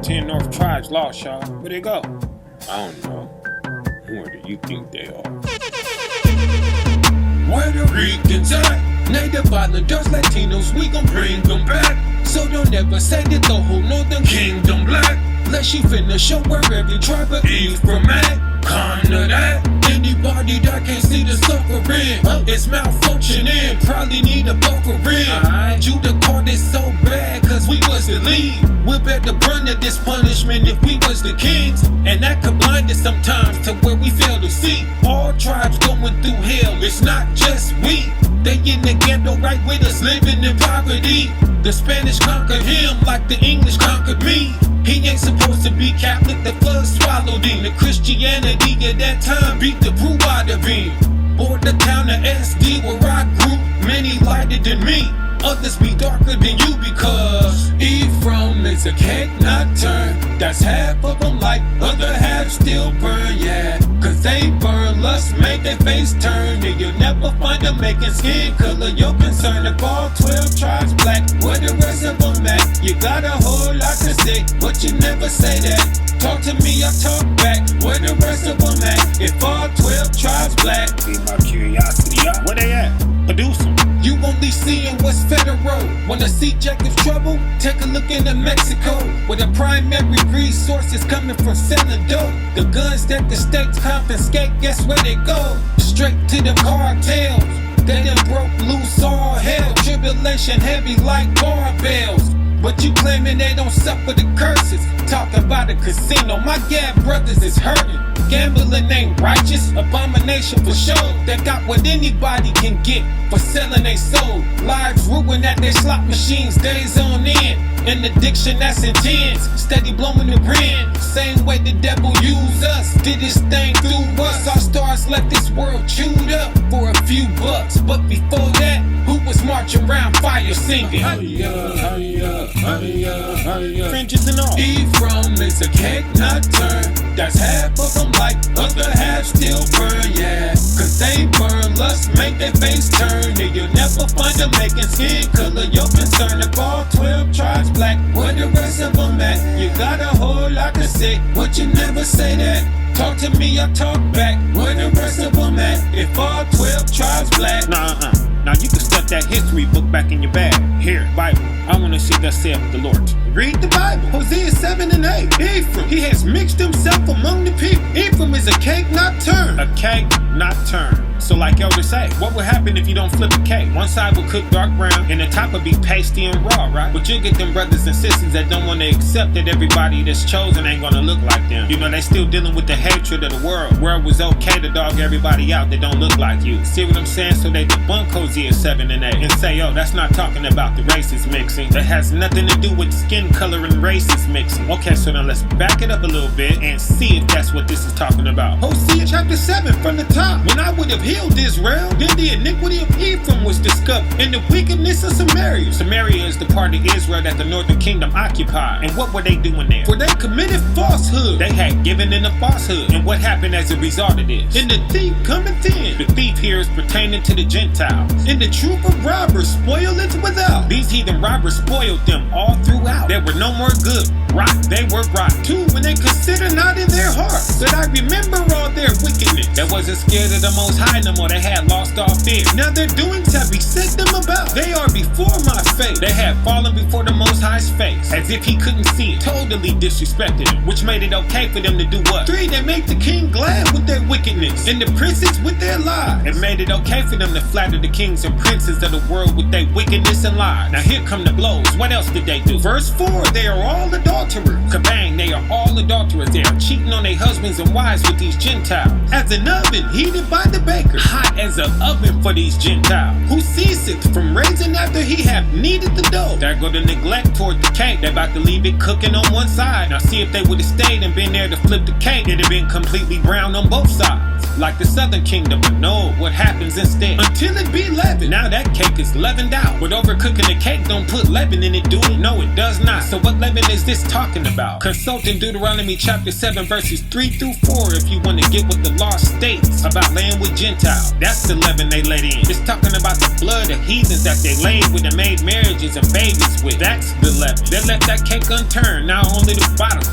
10 North tribes lost, y'all. Where they go? I don't know. Where do you think they are? Where the Ricans at? Native Islanders, Latinos, we gon' bring them back. So don't ever say that the whole Northern Kingdom black. Unless you finna show where every tribe of Eve from at. Kinda that. Anybody that can't see the suffering, it's malfunctioning, probably need a buffering. Judah caught it so bad cause we was the lead. We'll bear the brunt of this punishment if we was the kings. And that could blind us sometimes to where we fail to see. All tribes going through hell, it's not just we. They in the ghetto right with us, living in poverty. The Spanish conquered him like the English conquered me. He ain't supposed to be Catholic, the flood swallowed him. The Christianity at that time beat the brew out of him. Border town of SD where I grew, many lighter than me. Others be darker than you because Ephraim is a cake not turned. That's half of them like other half still burn, yeah. Cause they burn lust, make their face turn. And you'll never find them making skin color your concern. If all 12 tribes black, where the rest of them at? You got a whole lot to say, but you never say that. Talk to me, I talk back, where the rest of them at? If all 12 tribes black, Be my curiosity. Where they at? Produce them. you only seeing what's federal. Wanna see Jacob's trouble? Take a look into Mexico, where the primary resource is coming from selling dope. The guns that the states confiscate, guess where they go? Straight to the cartels. They done broke loose all hell. Tribulation heavy like barbells. But you claiming they don't suffer the curses. Talk about a casino, my gab brothers is hurting. Gambling ain't righteous, abomination for sure. They got what anybody can get for selling their soul. Lives ruined at their slot machines, days on end. An addiction that's intense, steady blowing the wind. Same way the devil used us, did his thing through us. Our stars left this world chewed up for a few bucks. But before that, who was marching around fire singing? Fringes and all. Ephraim is a cake not turned. That's half of them like other half still burn, yeah. Cause they burn lust, make their face turn. And you'll never find them making skin color your concern. If all 12 tribes black, where the rest of them at? You got a whole lot to say, but you never say that. Talk to me, I talk back, where the rest of them at? If all 12 tribes black. Now you can stuff that history book back in your bag. Here, Bible. I want to see thus saith the Lord. Read the Bible. Hosea 7 and 8. Ephraim, he has mixed himself among the people. Ephraim is a cake not turned. A cake not turned. So like elders say, what would happen if you don't flip a cake? One side will cook dark brown and the top will be pasty and raw, right? But you'll get them brothers and sisters that don't want to accept that everybody that's chosen ain't gonna look like them. You know, they still dealing with the hatred of the world. Where it was okay to dog everybody out that don't look like you. See what I'm saying? So they debunk Hosea 7 and 8 and say, oh, that's not talking about the races mixing. That has nothing to do with skin color and races mixing. Okay, so now let's back it up a little bit and see if that's what this is talking about. Hosea chapter 7 from the top. When I would have healed Israel, then the iniquity of Ephraim was discovered, and the wickedness of Samaria. Samaria is the part of Israel that the northern kingdom occupied. And what were they doing there? For they committed falsehood. They had given in a falsehood. And what happened as a result of this? And the thief cometh in. The thief here is pertaining to the Gentiles. And the troop of robbers spoil it without. These heathen robbers spoiled them all throughout. They were no more good. Rot, they were rot. Too, when they consider not in their hearts that I remember all their wickedness. They wasn't scared of the Most High no more. They had lost all fear. Now their doings have beset them about. They are before my face. They had fallen before the Most High's face, as if he couldn't see it. Totally disrespected him, which made it okay for them to do what? 3, they make the king glad with their wickedness, and the princes with their lies. It made it okay for them to flatter the kings and princes of the world with their wickedness and lies. Now here come the blows. What else did they do? Verse 4, they are all adulterers. Kabang, they are all adulterers. They are cheating on their husbands and wives with these Gentiles. As an oven heated by the baker, hot as an oven for these Gentiles, who ceaseth from raising after he have kneaded the dough. There go the neglect toward the cake. They about to leave it cooking on one side. Now see if they would have stayed and been there to flip the cake, it'd have been completely brown on both sides, like the southern kingdom. But no, what happens instead? Until it be leavened. Now that cake is leavened out. But overcooking the cake don't put leaven in it, do it? No, it does not. So what leaven is this talking about? Consult in Deuteronomy chapter 7 verses 3 through 4 if you want to get what the law states about laying with Gentiles. That's the leaven they let in. It's talking about the blood of heathens that they laid with and made marriages and babies with. That's the leaven. They left that cake unturned. Now only the bottom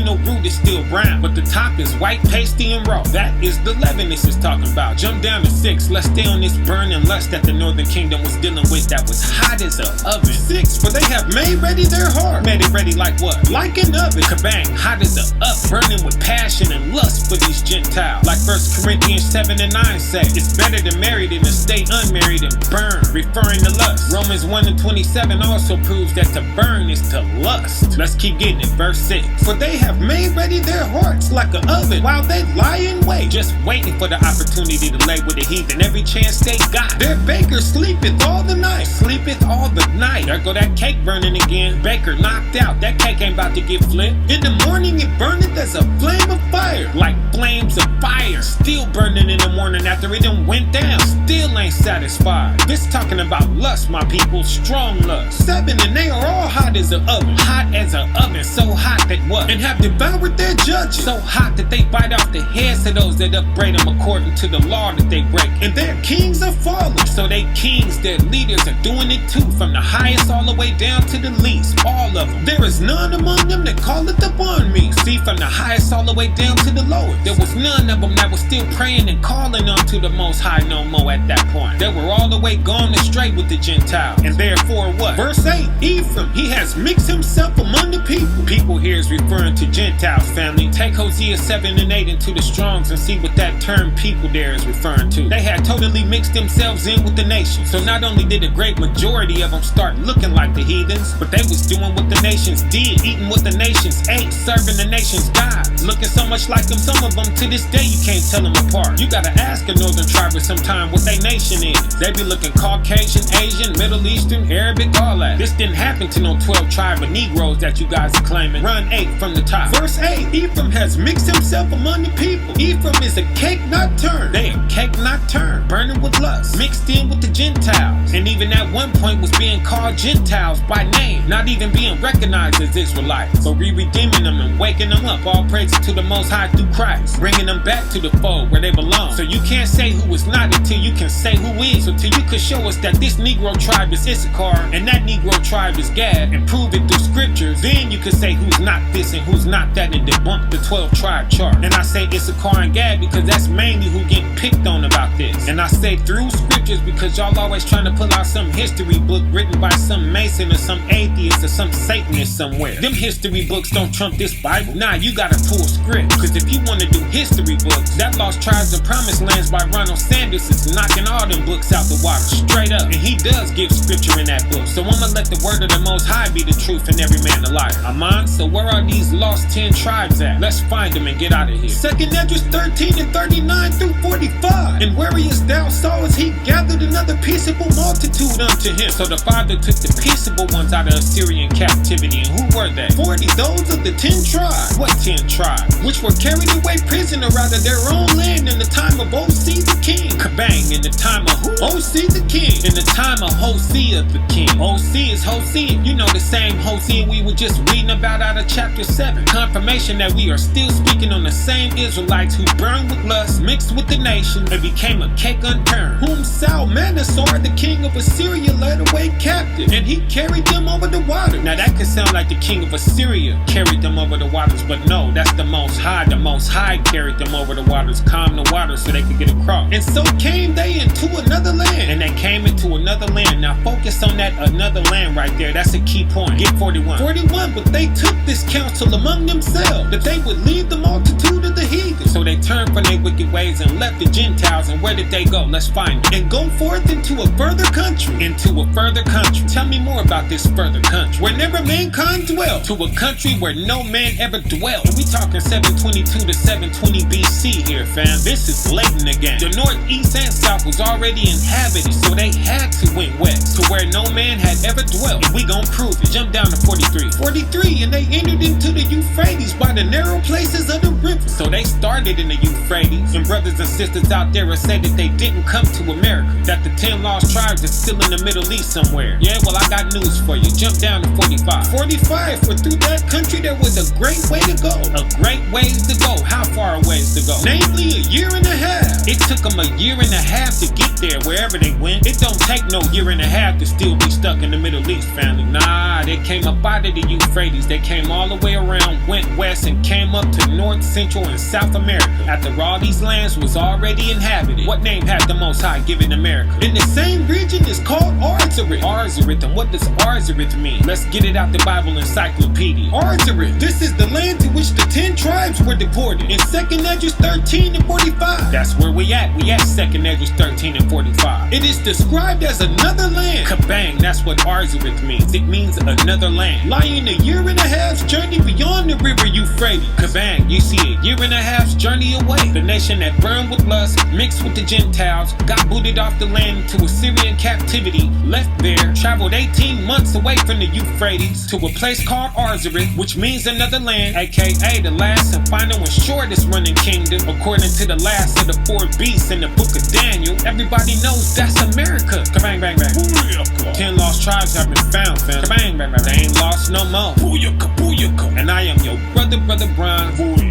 no root is still brown, but the top is white, pasty, and raw. That is the leaven this is talking about. Jump down to 6, let's stay on this burning lust that the northern kingdom was dealing with that was hot as an oven. 6, for they have made ready their heart. Made it ready like what? Like an oven. Kabang, hot as an up, burning with passion and lust for these Gentiles. Like 1 Corinthians 7 and 9 say, it's better to marry than to stay unmarried and burn, referring to lust. Romans 1 and 27 also proves that to burn is to lust. Let's keep getting it. Verse 6, for they have made ready their hearts like an oven while they lie in wait, just waiting for the opportunity to lay with the heathen every chance they got. Their baker sleepeth all the night, sleepeth all the night. There go that cake burning again. Baker knocked out, that cake ain't about to get flipped. In the morning it burneth as a flame of fire, like flames of fire, still burning in the morning after it done went down, still ain't satisfied. This talking about lust, my people, strong lust. 7, and they are all hot as an oven, hot as an oven, so hot that what? And have devoured their judges, so hot that they bite off the heads of those that upbraid them according to the law that they break. And their kings are fallen, so they kings, their leaders are doing it too, from the highest all the way down to the least, all of them. There is none among them that calleth upon me. See, from the highest all the way down to the lowest, there was none of them that was still praying and calling unto the Most High no more at that point. They were all the way gone astray with the Gentiles. And therefore what? Verse 8, Ephraim, he has mixed himself among the people. People here is referring to Gentiles, family. Take Hosea 7 and 8 into the Strongs and see what that term people there is referring to. They had totally mixed themselves in with the nations. So not only did a great majority of them start looking like the heathens, but they was doing what the nations did, eating what the nations ate, serving the nations' gods, looking so much like them. Some of them to this day you can't tell them apart. You gotta ask a northern tribe sometime what their nation is. They be looking Caucasian, Asian, Middle Eastern, Arabic, all that. This didn't happen to no 12 tribe of Negroes that you guys are claiming. Run 8 from the top. Verse 8, Ephraim has mixed himself among the people. Ephraim is a cake not turned. They a cake not turned, burning with lust, mixed in with the Gentiles. And even at one point was being called Gentiles by name, not even being recognized as Israelites. But we redeeming them and waking them up. All praise to the Most High through Christ, bringing them back to the fold where they belong. So you can't say who is not until you can say who is. So till you can show us that this Negro tribe is Issachar and that Negro tribe is Gad, and prove it through scriptures, then you can say who's not this and who's not that and debunk the 12 tribe chart. And I say Issachar and Gad because that's mainly who get picked on about this. And I say through scriptures because y'all always trying to pull out some history book written by some Mason or some atheist or some Satanist somewhere. Them history books don't trump this Bible. Nah, you gotta pull script. Cause if you wanna do history books, that Lost Tribes and Promised Lands by Ronald Sanders is knocking all them books out the water straight up. And he does give scripture in that book. So I'ma let the word of the Most High be the truth and every man a liar. Aman, so where are these lost 10 tribes at? Let's find them and get out of here. 2nd Esdras 13 and 39 through 45. And whereas thou sawest, he gathered another peaceable multitude unto him. So the Father took the peaceable ones out of Assyrian captivity. And who were they? 40, those of the 10 tribes. What 10 tribes? Which were carried away prisoner out of their own land in the time of O.C. the king. Kabang, in the time of who? O.C. the king. In the time of Hosea the king. O.C. is Hosea. You know the same Hosea we were just reading about out of chapter 7. Confirmation that we are still speaking on the same Israelites who burned with lust, mixed with the nations, and became a cake unturned, whom Salmanasar the king of Assyria led away captive, and he carried them over the water. Now that could sound like the king of Assyria carried them over the waters, but no, that's the Most High. The Most High carried them over the waters, calmed the waters so they could get across. And so came they into another land. And they came into another land. Now focus on that another land right there. That's a key point. Get 41. 41, but they took this counsel among themselves, that they would leave the multitude of the heathen. So they turned from their wicked ways and left the Gentiles. And where did they go? Let's find it. And go forth into a further country. Into a further country. Tell me more about this further country. Where never mankind dwelt. To a country where no man ever dwelt. And we talking 722 to 720 BC here, fam. This is late in the game. The north, east, and south was already inhabited, so they had to went west to where no man had ever dwelt. And we gon' prove it. Jump down to 43. 43, and they entered into the Euphrates by the narrow places of the river. So So they started in the Euphrates, and brothers and sisters out there will say that they didn't come to America, that the 10 lost tribes are still in the Middle East somewhere. Yeah, well, I got news for you. Jump down to 45. 45, for through that country there was a great way to go. A great ways to go. How far a ways to go? Namely, a year and a half. It took them a year and a half to get there wherever they went. It don't take no year and a half to still be stuck in the Middle East, family. Nah, they came up out of the Euphrates. They came all the way around, went west, and came up to North, Central, and South America. After all these lands was already inhabited, what name had the Most High given America? In the same region is called ARSARETH. ARSARETH, and what does ARSARETH mean? Let's get it out the Bible encyclopedia. ARSARETH, this is the land to which the 10 tribes were deported in 2nd Esdras 13 and 45. That's where we at 2nd Esdras 13 and 45. It is described as another land. Kabang, that's what ARSARETH means. It means another land, lying a year and a half's journey beyond the river Euphrates. Kabang, you see a year and a half's journey away. The nation that burned with lust, mixed with the Gentiles, got booted off the land into Assyrian captivity, left there, traveled 18 months away from the Euphrates to a place called ARSARETH, which means another land, aka the last and final and shortest running kingdom, according to the last of the 4 beasts in the book of Daniel. Everybody knows that's America. Kabang, bang, bang. 10 lost tribes have been found, fam. Kabang, bang, bang. They ain't lost no more. Booyaka, booyaka. And I am your brother, Brotha Bron7e.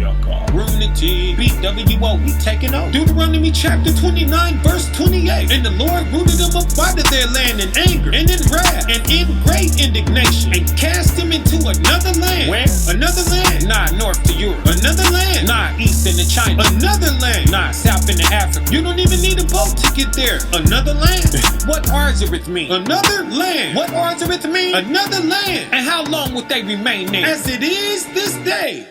Unity, BWO, we taking over. Deuteronomy chapter 29, verse 28. And the Lord rooted them up out of their land in anger and in wrath and in great indignation, and cast them into another land. Where? Another land. Nah, north to Europe. Another land. Nah, east into China. Another land. Nah, south into Africa. You don't even need a boat to get there. Another land. What ARSARETH mean? Another land. What ARSARETH mean? Another land. And how long would they remain there? As it is this day.